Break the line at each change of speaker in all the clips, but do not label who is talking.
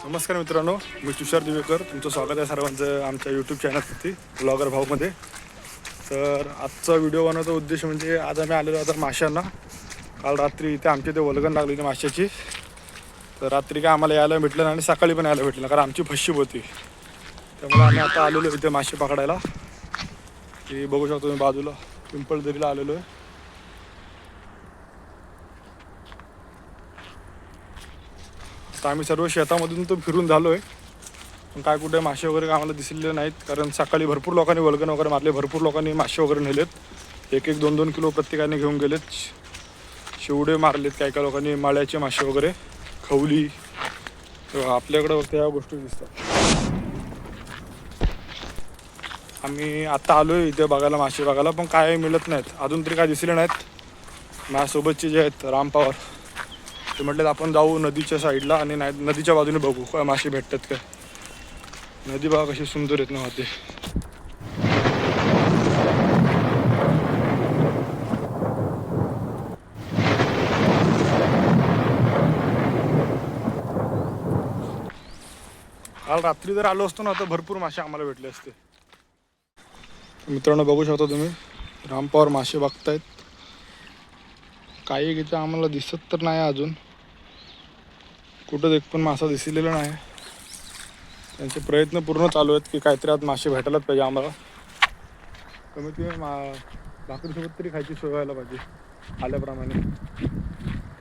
नमस्कार मित्रांनो, मी तुषार दिवेकर. तुमचं स्वागत आहे सर्वांचं आमच्या यूट्यूब चॅनलवरती ब्लॉगर भाऊमध्ये. तर आजचा व्हिडिओ बनवण्याचा उद्देश म्हणजे आज आम्ही आलेलो आता माशांना. काल रात्री इथे आमच्या इथे वल्गन लागलेली माशाची. तर रात्री काय आम्हाला यायला भेटलं नाही आणि सकाळी पण यायला भेटलं नाही, कारण आमची फशी होती. त्यामुळे आम्ही आता आलेलो इथे मासे पकडायला. की बघू शकतो तुम्ही बाजूला पिंपळदरीला आलेलो आहे. तर आम्ही सर्व शेतामधून तो फिरून झालो आहे, पण काय कुठे मासे वगैरे आम्हाला दिसलेले नाहीत. कारण सकाळी भरपूर लोकांनी वल्गन वगैरे मारले, भरपूर लोकांनी मासे वगैरे नेलेत. 1-1, 2-2 किलो प्रत्येकाने घेऊन गेलेत. शिवडे मारलेत काही काही लोकांनी, माळ्याचे मासे वगैरे, खवली. तेव्हा आपल्याकडं फक्त ह्या गोष्टी दिसतात. आम्ही आता आलो आहे इथे बघायला, मासे बघायला, पण काय मिळत नाहीत अजून तरी, काय दिसले नाहीत. माझ्यासोबतचे जे आहेत राम पवार, ते म्हटलेत आपण जाऊ नदीच्या साईडला आणि नाही नदीच्या बाजूने बघू काय मासे भेटतात काय. नदी बघा कशी सुंदर आहेत ना वाहते. काल रात्री जर आलो असतो ना तर भरपूर मासे आम्हाला भेटले असते. मित्रांनो बघू शकता तुम्ही, राम पवार मासे बघतायत. काही इथं आम्हाला दिसत तर नाही अजून, कुठं एक पण मासा दिसलेला नाही. त्यांचे प्रयत्न पूर्ण चालू आहेत की काहीतरी आज मासे भेटायलाच पाहिजे आम्हाला. कमीत कमी भाकरीसोबत तरी खायची सोय व्हायला पाहिजे आल्याप्रमाणे.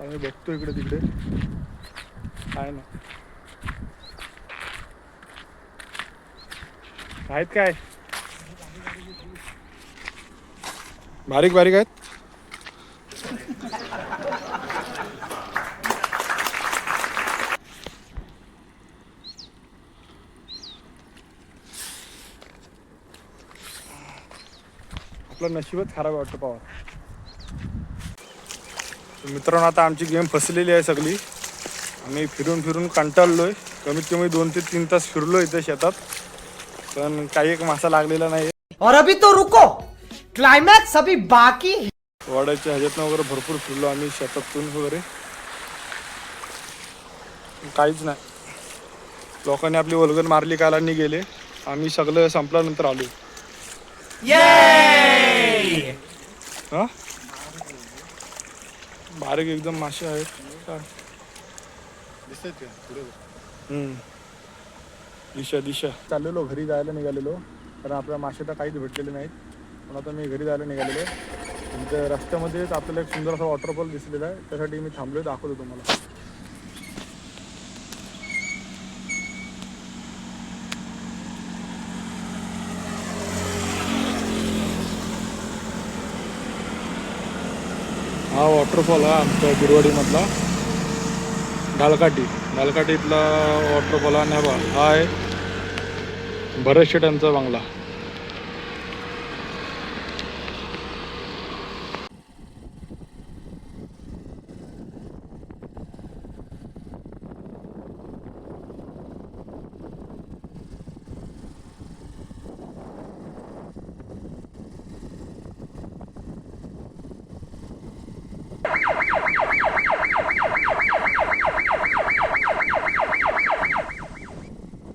आम्ही बघतो इकडे तिकडे काय ना आहेत काय, बारीक बारीक आहेत. आपलं नशीबच खराब वाटतं पवार. मित्रांनो आता आमची गेम फसलेली आहे सगळी. आम्ही फिरून फिरून कंटाळलो आहे. कमीत कमी 2 ते 3 तास फिरलो इथे शेतात, पण काही एक मासा लागलेला नाही.
और अभी तो रुको, क्लाइमॅक्स अभी बाकी.
वाड्याच्या ह्याच्यातनं वगैरे भरपूर फिरलो आम्ही शेतातून वगैरे, काहीच नाही. लोकांनी आपली वल्गन मारली, कालांनी गेले. आम्ही सगळं संपल्यानंतर आलो. हा बारीक एकदम मासे आहेत काय दिसत दिशा चाललेलो घरी जायला निघालेलो, कारण आपल्या मासे तर काहीच भेटलेले नाहीत. पण आता मी घरी जायला निघालेलो. तुमच्या रस्त्यामध्येच आपल्याला एक सुंदर असा वॉटरफॉल दिसलेला आहे, त्यासाठी मी थांबलो, दाखवतो तुम्हाला. हा वॉटरफॉल हा आमच्या बिरवाडीमधला ढालकाठी इथला वॉटरफॉल. आणि हा आहे भरत शेटांचा बंगला.